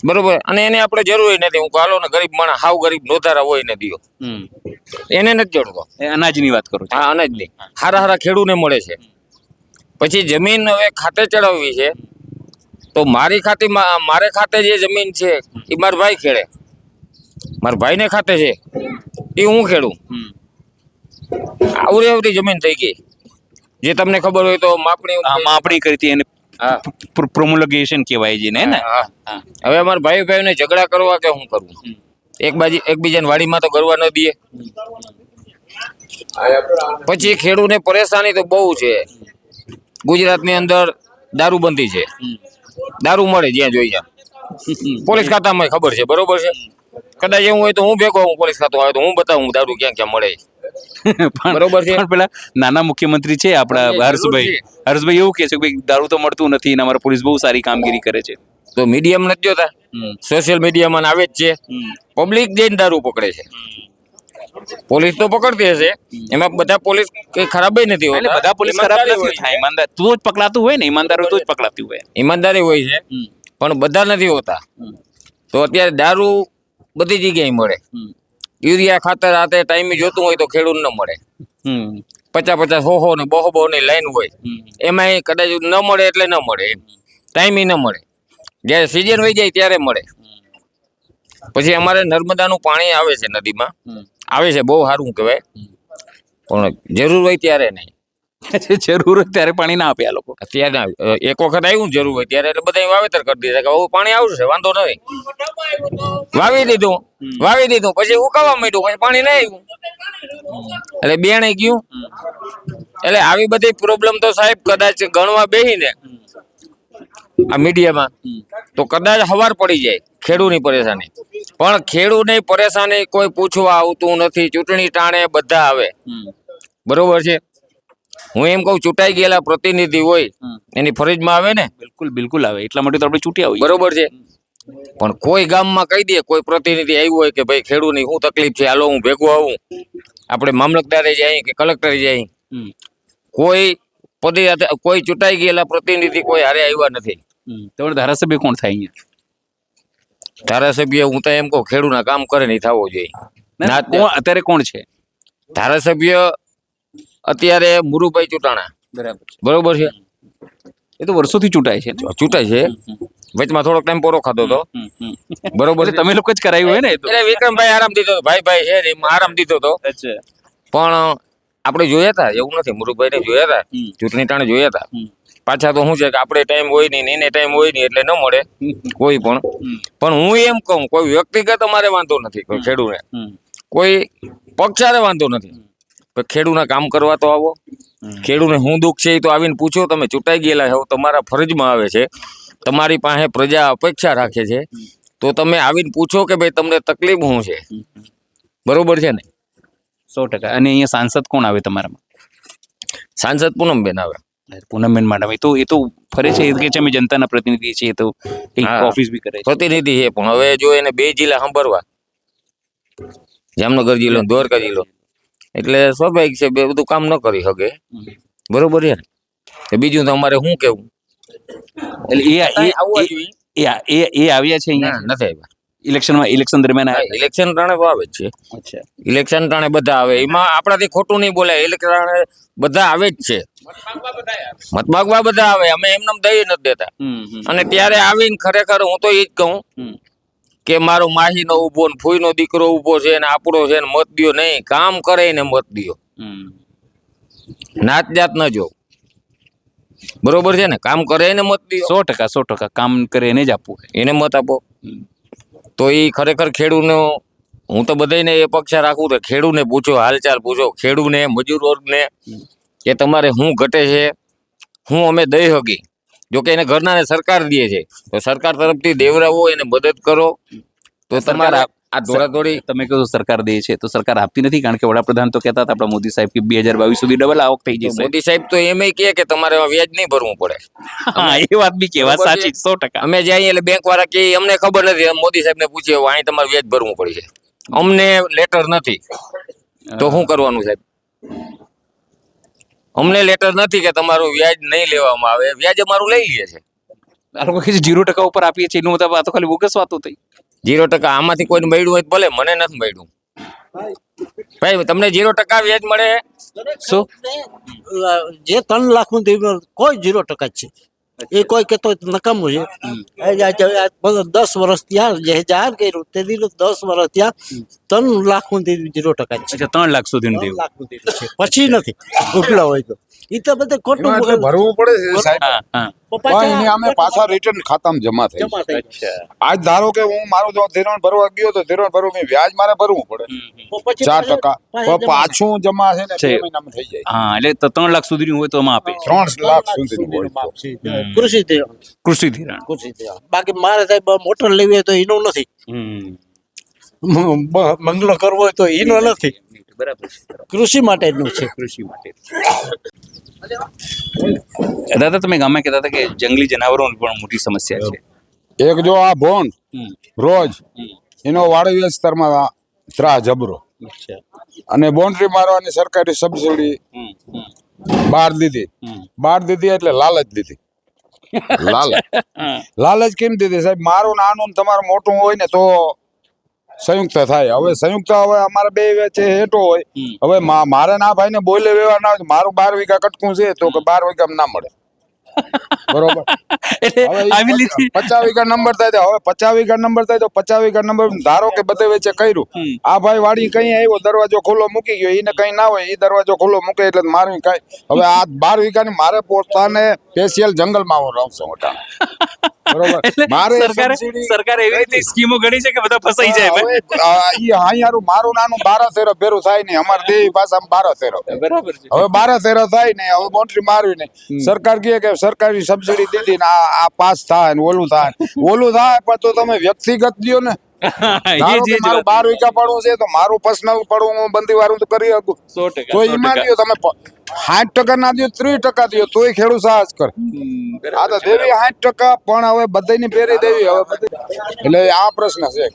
બરોબર. અને એને આપણે જરૂર નથી. હું હાલો ને ગરીબ માણસ, હાવ ગરીબ નોધારા હોય ને દિયો, એને નથી જોડતો. અનાજની વાત કરું. હા, અનાજની હારા ખેડૂને મળે છે. પછી જમીન હવે ખાતે ચડાવવી છે તો મારે ખાતે જે જમીન છે એ મારા ભાઈ ખેડે, મારા ભાઈને ખાતે છે એ હું ખેડું. આવડી જમીન થઈ ગઈ. જે તમને ખબર હોય તો માપણી કરી હતી એને પ્રોમોલગેશન કહેવાય છે ને. હવે અમારા ભાઈને ઝઘડા કરવા કે હું કરવું? એકબીજાને વાડીમાં તો કરવા ન દઈએ. પછી ખેડૂતને પરેશાની તો બહુ છે. ગુજરાતની અંદર દારૂબંધી છે. દારૂ મળે જ્યાં જોઈએ. પોલીસ ખાતામાં ખબર છે. બરોબર છે. કદાચ એવું હોય તો હું ભેગો હું પોલીસ ખાતું આવે તો હું બતાવું દારૂ ક્યાં ક્યાં મળે. બરોબર છે. પણ પેલા નાના મુખ્યમંત્રી છે આપણા હર્ષભાઈ એવું કહે છે કે ભાઈ દારૂ તો મળતું નથી અને અમારા પોલીસ બહુ સારી કામગીરી કરે છે. તો મીડિયામાં નથી જોતા? સોશિયલ મીડિયામાં આવે જ છે. પબ્લિક જઈને દારૂ પકડે છે. પોલીસ તો પકડતી હશે, એમાં બધા પોલીસ કઈ ખરાબ નથી હોતા. બધા પોલીસ ખરાબ નથી થાય. ઈમાનદાર તો જ પકડાતું હોય ને, ઈમાનદાર તો જ પકડાતું હોય. ઈમાનદારી હોય છે પણ બધા નથી હોતા. તો અત્યારે દારૂ બધી જગ્યાએ મળે. યુરિયા ખાતર આ તે ટાઈમે જોતું હોય તો ખેડૂત ન મળે. 50-50 100 ને 200 ની લાઈન હોય. એમાં કદાચ ન મળે એટલે ન મળે, ટાઈમે ન મળે. જયારે સિઝન વહી જાય ત્યારે મળે. પછી અમારે નર્મદાનું પાણી આવે છે, નદીમાં આવે છે, બહુ સારું કહેવાય. પણ જરૂર હોય ત્યારે નહીં. જરૂર હોય ત્યારે પાણી ના આપે આ લોકો. અત્યારે એક વખત આવ્યું જરૂર હોય ત્યારે એટલે બધા વાવેતર કરી દીધા કે પાણી આવશે, વાંધો નથી. વાવી દીધું પછી ઉકાવા માંડ્યું, પછી પાણી નહીં આવ્યું એટલે બેણે ગયું. એટલે આવી બધી પ્રોબ્લેમ તો સાહેબ કદાચ ગણવા બેહીને આ મીડિયામાં તો કદાચ હવાર પડી જાય ખેડૂતની પરેશાની. પણ ખેડૂતની પરેશાની કોઈ પૂછવા આવતું નથી. ચૂંટણી ટાણે બધા આવે. બરોબર છે. હું એમ કહું ચૂંટાઈ ગયેલા પ્રતિનિધિ હોય એની ફરજમાં આવે ને. બિલકુલ આવે. એટલા માટે તો આપણે ચૂંટ્યા હોઈએ. બરોબર છે. પણ કોઈ ગામમાં કહી દે, કોઈ પ્રતિનિધિ આવ્યું હોય કે ભાઈ ખેડૂતની શું તકલીફ છે, હાલો હું ભેગો આવું, આપણે મામલતદારે જાય કે કલેક્ટરે જાય, કોઈ પદે કોઈ ચૂંટાઈ ગયેલા પ્રતિનિધિ કોઈ હારે આવ્યા નથી. તમારો ધારાસભ્ય કોણ થાય અહીંયા? ધારાસભ્ય હું તો એમ કહું ખેડૂતના કામ કરે નહીં થવો જોઈએ. ના, કોણ અત્યારે કોણ છે ધારાસભ્ય અત્યારે મુરુભાઈ ચૂંટાણા, બરોબર છે, એ તો વર્ષોથી ચૂંટાય છે. ચૂંટાય છે, વચમાં થોડોક ટાઈમ પોરો ખાતો હતો, બરોબર છે. તમે લોકો જ કરાયું હોય ને એ તો. એટલે વિક્રમભાઈ આરામ દીધો હતો, ભાઈ છે ને એમાં આરામ દીધો હતો. પણ આપણે જોયા હતા, એવું નથી, મુરુભાઈ ને જોયા હતા, ચૂંટણી ટાણે જોયા હતા. પાછા તો શું છે કે આપણે ટાઈમ હોય નહીં, એને ટાઈમ હોય નહીં, એટલે ન મળે કોઈ પણ. પણ હું એમ કહું, કોઈ વ્યક્તિગત અમારે વાંધો નથી, કોઈ ખેડૂતને કોઈ પક્ષારે વાંધો નથી, પણ ખેડૂતના કામ કરવા તો આવો. ખેડૂતને શું દુઃખ છે એ તો આવીને પૂછો. તમે ચૂંટાઈ ગયેલા છો, તમારા ફરજમાં આવે છે, તમારી પાસે પ્રજા અપેક્ષા રાખે છે, તો તમે આવીને પૂછો કે ભાઈ તમને તકલીફ શું છે, બરોબર છે ને? 100%. અને અહીંયા સાંસદ કોણ આવે તમારામાં? સાંસદ પૂનમબેન આવે. પૂનમબેન મેડમ એ તો ફરે છે, એ કે છે અમે જનતાના પ્રતિનિધિ છીએ, તો ઓફિસ બી કરે છે. પ્રતિનિધિ છે, પણ હવે જો એને 2 જિલ્લા સાંભળવા, જામનગર જિલ્લો, દ્વારકા જિલ્લો, એટલે સ્વાભાવિક છે બે બધું કામ ન કરી શકે, બરોબર છે ને? બીજું તો અમારે શું કેવું? એટલે એ આવ્યા છે અહીંયા? નથી આવ્યા. ઇલેક્શન દરમિયાન ઇલેક્શન ટાણે તો આવે જ છે. અચ્છા. ઇલેક્શન ટાણે બધા આવે, એમાં આપણાથી ખોટું નહીં બોલાય. ઇલેક્શન ટાણે બધા આવે જ છે, મત માગવા બધા આવે, અમે એમને દઈ નથી દેતા. અને ત્યારે આવીને ખરેખર હું તો એ જ કહું કે મારો માહીનો ઉભો ને ફૂઈનો દીકરો ઉભો છે ને આપણો છે ને મત દ્યો નહીં, કામ કરે ને મત દ્યો, નાત જાત ન જો, બરોબર છે ને? કામ કરે ને મત દ્યો. 100% કામ કરે એને જ આપવું, એને મત આપો. તો એ ખરેખર ખેડૂતનો હું તો બધાને એ પક્ષા રાખું તો ખેડૂતને પૂછો, હાલચાલ પૂછો, ખેડૂતને, મજૂર વર્ગને કે તમારે શું ઘટે છે, હું અમે દઈ હકી. જો કે એને ઘરનાને સરકાર દે છે, તો સરકાર તરફથી દેવરાવો, એને મદદ કરો. તો તમારા આ દોડાદોડી તમે કહો સરકાર દે છે, તો સરકાર આપતી નથી, કારણ કે વડાપ્રધાન તો કહેતા હતા આપણા મોદી સાહેબ કે 2022 સુધી ડબલ આવક થઈ જશે. મોદી સાહેબ તો એમ કહે કે તમારે વ્યાજ નહીં ભરવું પડે. હા, એ વાત બી કહેવા સાચી, 100%. અમે જઈએ એટલે બેંક વાળા કે અમને ખબર નથી, મોદી સાહેબ ને પૂછીએ અહીં તમારે વ્યાજ ભરવું પડશે, અમને લેટર નથી, તો શું કરવાનું સાહેબ? અમને લેટર નથી કે તમારું વ્યાજ નહીં લેવામાં આવે, વ્યાજ અમારું લઈ લે છે. આ લોકો કે 0% ઉપર આપીએ છીએ, એનું મતલબ આ તો ખાલી બોગસ વાતો થઈ. 0% આમાંથી કોઈને મળ્યું હોય તો ભલે, મને નથી મળ્યું. ભાઈ તમને 0% વ્યાજ મળે? શું જે 3 લાખ નું કોઈ 0% જ છે, એ કોઈ કહેતો નકામું છે. 10 વર્ષ ત્યાં જે જાહેર કર્યું તે દીધું, 10 વર્ષ ત્યાં 3 લાખ નું 0% જ છે. અચ્છા, 3 લાખ સુધીનું 3 દેવું. લાખ નું છે, પછી નથી ઉપલા હોય તો. એ તો બધે ખોટું એમાં એટલે ભરવું પડે છે સાહેબ. હા. પણ એને અમે પાછા રિટર્ન ખાતામાં જમા થઈ જમા થઈ અચ્છા. આજ ધારો કે હું મારું જો ધિરાણ ભરવા ગયો તો ધિરાણ ભરવું કે વ્યાજ મારે ભરવું પડે પછી 4%, પણ પાછું જમા છે ને છે. 2 મહિનામાં થઈ જાય. હા, એટલે 3 લાખ સુધીનું હોય તો આમાં આપે. 3 લાખ સુધીનું હોય તો. કૃષિ ધિરાણ, કૃષિ ધિરાણ. કૃષિ ધિરાણ. બાકી મારે સાહેબ મોટર લેવી હોય તો એનું નથી, બંગલો કરવો હોય તો એનો નથી, બરાબર. કૃષિ માટેનું છે. કૃષિ માટે. દાદા, તમે ગામમાં કહેતા હતા કે જંગલી જનાવરોની પણ મોટી સમસ્યા છે. એક જો આ ભોંડ રોજ એનો વાડી વિસ્તારમાં ત્રાસ જબરો, અને બાઉન્ડ્રી મારવાની સરકારી સબસિડી બહાર દીધી એટલે લાલચ દીધી. લાલચ કેમ દીધી સાહેબ? મારું નાનું ને તમારું મોટું હોય ને તો સંયુક્ત થાય. હવે સંયુક્ત હવે અમારે 2 વચ્ચે હેઠો હોય, હવે મારે ના ભાઈ ને બોલે વ્યવહાર ના હોય, મારું 12 વીઘા કટકું છે તો કે 12 વીઘા ના મળે, બરોબર? આવી રીતે 50 વીઘા નંબર થાય તો હવે 50 વીઘા નંબર થાય તો 50 વીઘા નંબર ધારો કે બધે વચ્ચે કર્યું, આ ભાઈ વાડી કઈ આવ્યો દરવાજો ખુલ્લો મૂકી ગયો, એને કઈ ના હોય, એ દરવાજો ખુલ્લો મૂકે એટલે મારું કઈ. હવે આ 12 વીઘાની મારે પોતાને સ્પેશિયલ જંગલમાં હું રહું છું, બરોબર? મારે સરકાર એવી રીતે સ્કીમો ઘડી છે કે બધા ફસાઈ જાય. મારું નાનું 12 ભેરું થાય ને, અમારે દેવી ભાષામાં 12 બરાબર છે. હવે 12 થાય ને, હવે બાઉન્ડ્રી મારવી ને, સરકાર કહે કે સરકારી સબસિડી દીધી ને આ પાસ થાય ને ઓલું થાય પણ તો તમે વ્યક્તિગત દ્યો ને, ધારો કે મારું 12 વીઘા પડવું છે તો મારું પર્સનલ પડવું હું બંધી વાળું તો કરી શકું. 100%, તો એમાં દ્યો તમે 60% ના દ્યો 30% દ્યો તોય ખેડૂત સાહસ કરે. આ તો દેવી 60%, પણ હવે બધાની ફેરી દેવી હવે બધી. એટલે આ પ્રશ્ન છે.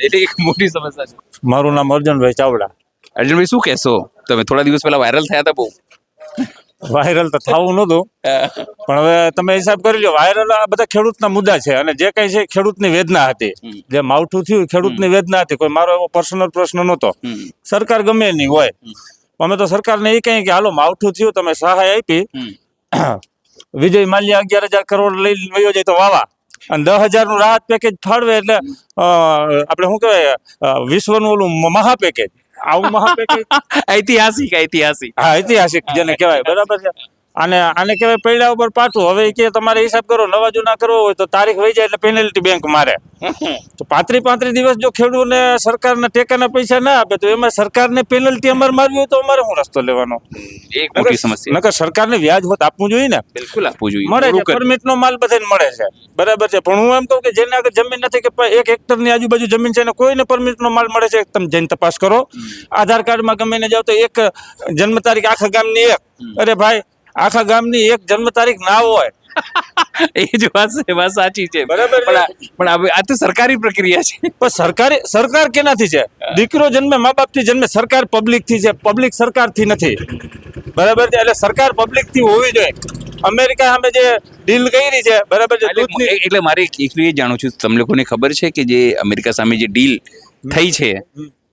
એટલે એક મોટી સમસ્યા છે. મારું નામ અર્જુનભાઈ ચાવડા. અર્જુનભાઈ શું કહેશો તમે? થોડા દિવસ પહેલા વાયરલ થયા હતા બહુ. વાયરલ તો થવું નહોતું, પણ હવે તમે હિસાબ કરી લો, વાયરલ આ બધા ખેડૂતના મુદ્દા છે અને જે કઈ છે ખેડૂતની વેદના હતી. જે માવઠું થયું ખેડૂતની વેદના હતી, કોઈ મારો એવો પર્સનલ પ્રશ્ન નહોતો. સરકાર ગમે એની હોય, અમે તો સરકારને એ કહીએ કે હાલો માવઠું થયું, તમે સહાય આપી, વિજય માલ્યા 11,000 કરોડ લઈ વયો જાય તો વાવા, અને 10,000 નું રાહત પેકેજ ફાળવે એટલે આપણે શું કહેવાય, વિશ્વનું ઓલું મહા પેકેજ. આવું મહા પેકેજ ઐતિહાસિક હા, ઐતિહાસિક જેને કહેવાય, બરાબર છે. આને કહેવાય પૈડા ઉપર પાછું. હવે કે તમારે હિસાબ કરો, નવા જૂના કરવો હોય તો તારીખ વહી જાય એટલે પેનલ્ટી બેંક મારે. તો 35 દિવસ જો ખેડૂતને સરકારના ટેકાના પૈસા ના આપે તો એમાં સરકારને પેનલ્ટી અમારે મારવી હોય તો અમારે શું રસ્તો લેવાનો? એક મોટી સમસ્યા. નકર સરકારને વ્યાજ હોત આપવું જોઈએ ને. બિલકુલ આપવું જોઈએ. મળે છે, પરમિટ નો માલ બધાને મળે છે, બરાબર છે. પણ હું એમ કહું કે જેને આગળ જમીન નથી, કે 1 હેક્ટરની આજુબાજુ જમીન છે ને કોઈને પરમિટ નો માલ મળે છે, તમે જઈને તપાસ કરો. આધાર કાર્ડમાં ગમે ને જાઓ તો એક જન્મ તારીખ આખા ગામની એક. અરે ભાઈ, આખા ગામની એક જન્મ તારીખ ના હોય. એ જ વાત છે, વાત સાચી છે, બરાબર. પણ હવે આ તો સરકારી પ્રક્રિયા છે. પણ સરકાર કેનાથી છે? દીકરો જન્મે મા બાપ થી જન્મે. સરકાર પબ્લિક થી છે, પબ્લિક સરકાર થી નથી, બરાબર છે. એટલે સરકાર પબ્લિક થી હોવી જોઈએ. અમેરિકા સામે જે ડીલ કરી છે, બરાબર છે, એટલે મારે એકલું એ જાણું છું, તમને લોકોને ખબર છે કે જે અમેરિકા સામે જે ડીલ થઈ છે,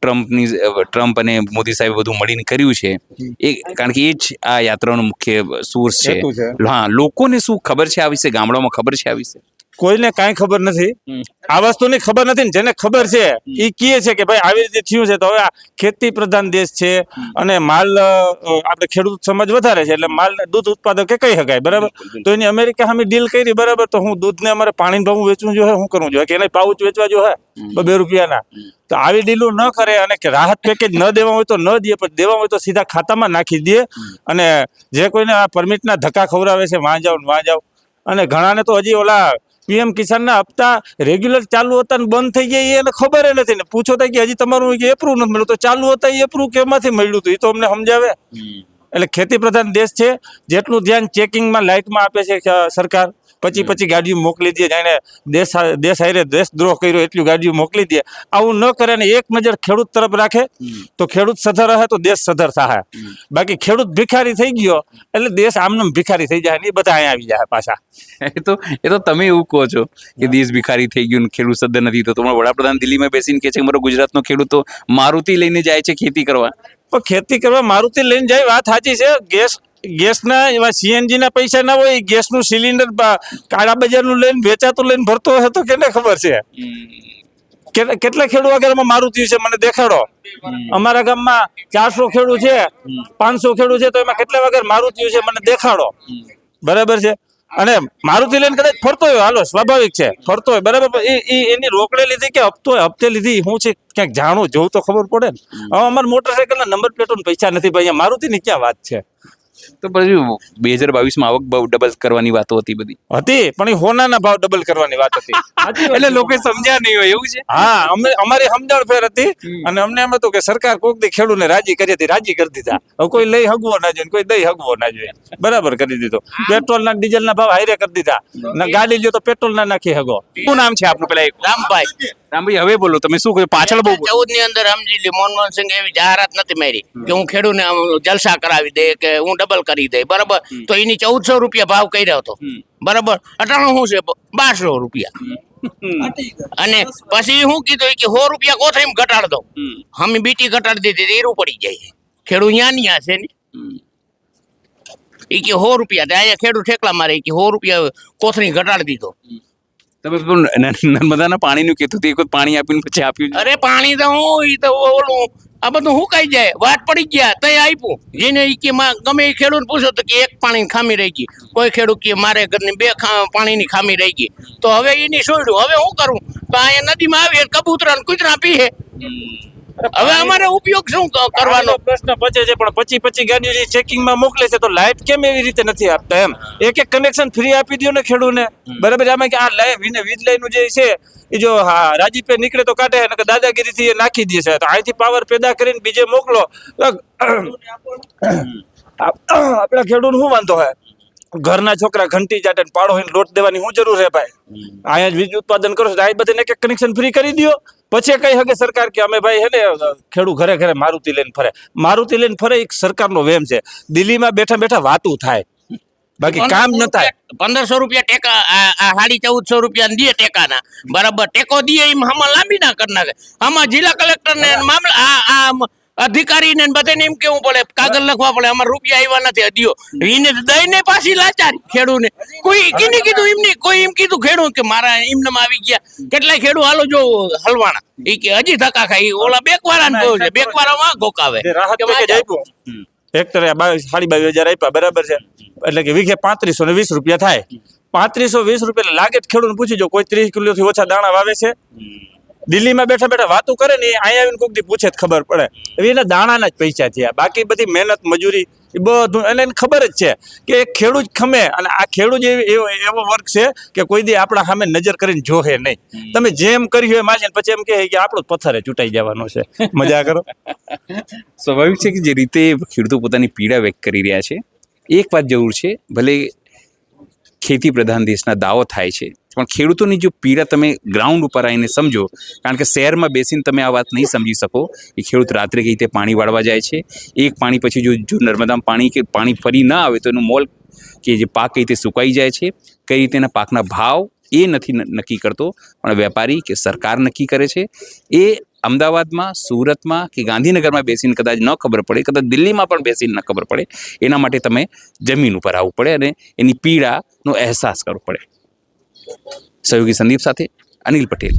ટ્રમ્પ અને મોદી સાહેબ બધું મળીને કર્યું છે, એ કારણ કે એ જ આ યાત્રાનો મુખ્ય સોર્સ છે. હા, લોકોને શું ખબર છે આ વિશે? ગામડામાં ખબર છે આ વિશે? કોઈને કાંઈ ખબર નથી. આ વસ્તુની ખબર નથી ને જેને ખબર છે એ કહે છે કે ભાઈ આવી રીતે થયું છે. તો હવે આ ખેતી પ્રધાન દેશ છે અને માલ આપણે ખેડૂત સમાજ વધારે છે, એટલે માલ દૂધ ઉત્પાદક કહી શકાય, બરાબર. તો એની અમેરિકા સામે ડીલ કરી, બરાબર. તો હું દૂધને અમારે પાણી ભાવ વેચવું જોઈએ, શું કરવું જોઈએ, કે એને પાઉચ વેચવા જોઈએ ₹2 તો આવી ડીલો ન કરે અને કે રાહત પેકેજ ન દેવા હોય તો ન દે, પણ દેવા હોય તો સીધા ખાતામાં નાખી દે. અને જે કોઈને આ પરમિટના ધક્કા ખવડાવે છે, વાં જાવ. અને ઘણાને તો હજી ઓલા PM કિસાનના હપ્તા રેગ્યુલર ચાલુ હતા ને બંધ થઈ ગયા એને ખબર નથી ને. પૂછો તો કે હજી તમારું એપ્રુવ નથી મળ્યું, તો ચાલુ હતા એ એપ્રુવ કેમાંથી મળ્યું હતું, એ તો અમને સમજાવે. એટલે ખેતી પ્રધાન દેશ છે, જેટલું ધ્યાન ચેકિંગમાં લાઇટમાં આપે છે સરકાર, 25 ગાડીઓ મોકલી દે, જાણે દેશ હારે દેશદ્રોહ કર્યો એટલી ગાડીઓ મોકલી દે. આવું ન કરે ને એક નજર ખેડૂત તરફ રાખે તો ખેડૂત સધર રહે તો દેશ સધર થાય. બાકી ખેડૂત ભિખારી થઈ ગયો એટલે દેશ આમને ભિખારી થઈ જાય ને એ બધા અહીંયા આવી જાય પાછા. એ તો તમે એવું કહો છો કે દેશ ભિખારી થઈ ગયું, ખેડૂત સદ્ધર નથી. તો તમારો વડાપ્રધાન દિલ્હીમાં બેસીને કહે છે કે મારો ગુજરાતનો ખેડૂત તો મારુતિ લઈને જાય છે ખેતી કરવા. પણ ખેતી કરવા મારુતિ લઈને જાય, વાત સાચી છે. ગેસના એવા CNG ના પૈસા ના હોય, ગેસનું સિલિન્ડર કાળા બજારનું લઈને વેચાતું લઈને ભરતો હોય તો કેને ખબર છે? કેટલા ખેડૂત આગળમાં મારુતિ છે મને દેખાડો. અમારા ગામમાં 400 ખેડૂત છે, 500 ખેડૂત છે, તો એમાં કેટલા વગર મારુતિ છે મને દેખાડો, બરાબર છે. અને મારુતિ લઈને કદાચ ફરતો હોય, હાલો સ્વાભાવિક છે ફરતો હોય, બરાબર. એની રોકડે લીધી કે હપ્તે લીધી, હું છે ક્યાંક જાણું જોઉં તો ખબર પડે ને. હવે અમારે મોટરસાઇકલના નંબર પ્લેટો પૈસા નથી ભાઈ, મારુતિની ક્યાં વાત છે? તો પછી 2022માં આવક ભાવ ડબલ કરવાની વાતો હતી બધી હતી, પણ એ હોનાના ભાવ ડબલ કરવાની વાત હતી. એટલે લોકો સમજ્યા નહીં હોય એવું છે. હા, અમારી સમજણ ફેર હતી અને અમને એમ હતું કે સરકાર કોક દી ખેડૂતને રાજી કરી દીધા. હવે કોઈ લઈ હગવો ના જોઈએ, કોઈ દઈ હગવો ના જોઈએ, બરાબર કરી દીધો. પેટ્રોલ ના ડીઝલ ના ભાવ હાઈરે કરી દીધા. ગાડી લ્યો તો પેટ્રોલ ના નાખી હગો. શું નામ છે આપનું? પેલા રામભાઈ હવે બોલો, તમે શું કહ્યું? પાછળ બહુ 14 ની અંદર સમજી લે, મનમોહન સિંહ એવી જાહેરાત નથી મારી કે હું ખેડૂતને જલસા કરાવી દે કે હું ડબલ કરી દે, બરાબર. તો એની 1400 રૂપિયા ભાવ કર્યો હતો, બરાબર. અટાણું શું છે? 1200 રૂપિયા. અને પછી શું કીધું કે 100 રૂપિયા કોથળીમાં ઘટાડ દો. અમે બીટી ઘટાડી દીધી, એરું પડી જાય. ખેડૂત ન્યા છે ને, એ કે 100 રૂપિયા, અહીંયા ખેડૂત ઠેકલા મારે કે 100 રૂપિયા કોથળી ઘટાડી દીધો. તમે નર્મદાના પાણીનું કીધું હતું, પાણી આપીને પછી આપ્યું. અરે પાણી તો હું ઈ તો ઓલું આ બધું હુકાઈ જાય, વાટ પડી ગયા તઈ આપ્યું. જેને ઈ કે ગમે એ ખેડૂત પૂછો તો કે એક પાણીની ખામી રહી ગઈ, કોઈ ખેડૂત કે મારે ઘરની 2 પાણીની ખામી રહી ગઈ. તો હવે એની છોડ્યું, હવે શું કરું? તો અહીંયા નદીમાં આવી કબૂતરા ને કૂતરા પીએ, હવે અમારે ઉપયોગ શું કરવાનો? પ્રશ્ન પચે છે પણ 25 ગાડીઓ જે ચેકિંગમાં મોકલે છે તો લાઇટ કેમ એવી રીતે નથી આપતા એમ? એક કનેક્શન ફ્રી આપી દો ને ખેડૂતને, બરાબર? આમાં કે આ વીજ લાઈન જે છે એ જો રાજીપે નીકળે તો કાઢે અને દાદાગીરીથી એ નાખી દે છે. તો અહીંથી પાવર પેદા કરીને બીજે મોકલો આપણા ખેડૂત શું વાંધો હોય? ઘરના છોકરા ઘંટી ચાટે પાડો હોય લોટ દેવાની શું જરૂર છે ભાઈ? અહીંયા જ વીજ ઉત્પાદન કરો છો આ બધાને એક કનેક્શન ફ્રી કરી દો. પછી કઈ હકે સરકાર કે અમે ભાઈ હે ને ખેડૂત ઘરે ઘરે મારુતિ લઈને ફરે એક સરકારનો વેમ છે. દિલ્હીમાં બેઠા બેઠા વાતું થાય, બાકી કામ ન થાય. 1500 રૂપિયા ટેકા, આ 1450 રૂપિયા દે ટેકાના, બરાબર? ટેકો દે એમ આમાં લાંબી ના કરી નાખે. આમાં જિલ્લા કલેક્ટર ને મામલા આ અધિકારી ને બધાને એમ કેવું પડે, કાગળ લખવા પડે, અમારે રૂપિયા આવ્યા નથી દિયો. એને દઈને પાછી લાચારી ખેડૂને. કોઈ કીને કીધું એમને, કોઈ એમ કીધું ખેડૂત કે મારા એમને આવી ગયા. કેટલાય ખેડૂત હાલો જો હલવાણા એ કે હજી ધક્કા ખાઈ ઓલા બેકવાળાને કહ્યું છે, બેકવાળામાં ગોકાવે. રાહત પેકેજ આપ્યું હેક્ટરે 22,000 આપ્યા, બરાબર છે? એટલે કે વીઘે 3520 રૂપિયા થાય. 3520 રૂપિયા લાગે જ ખેડૂતને પૂછી જો કોઈ 30 કિલોથી ઓછા દાણા વાવે છે? દિલ્હીમાં બેઠા બેઠા વાતું કરે ને અહીંયા આવીને કોઈક દી પૂછે જ ખબર પડે. એના દાણાના જ પૈસા થયા, બાકી બધી મહેનત મજૂરી એ બધું એને ખબર જ છે કે એક ખેડૂત ખમે. અને આ ખેડૂત એવો વર્ગ છે કે કોઈ દી આપણા સામે નજર કરીને જોહે નહીં. તમે જેમ કર્યું હોય માજીને પછી એમ કહે કે આપણો પથ્થરે ચૂંટાઈ જવાનો છે. મજા કરો. સ્વાભાવિક છે કે જે રીતે ખેડૂતો પોતાની પીડા વ્યક્ત કરી રહ્યા છે, એક વાત જરૂર છે, ભલે ખેતી પ્રધાન દેશના દાવો થાય છે પણ ખેડૂતોની જો પીડા તમે ગ્રાઉન્ડ ઉપર આવીને સમજો, કારણ કે શહેરમાં બેસીને તમે આ વાત નહીં સમજી શકો કે ખેડૂત રાત્રે કઈ રીતે પાણી વાળવા જાય છે. એક પાણી પછી જો નર્મદામાં પાણી ફરી ના આવે તો એનું મોલ કે જે પાક કઈ રીતે સુકાઈ જાય છે, કઈ રીતે એના પાકના ભાવ એ નથી નક્કી કરતો પણ વેપારી કે સરકાર નક્કી કરે છે. એ અમદાવાદમાં, સુરતમાં કે ગાંધીનગરમાં બેસીને કદાચ ન ખબર પડે, કદાચ દિલ્હીમાં પણ બેસીને ન ખબર પડે. એના માટે તમે જમીન ઉપર આવવું પડે અને એની પીડાનો અહેસાસ કરવો પડે. સહયોગી સંદીપ સાથે અનિલ પટેલ.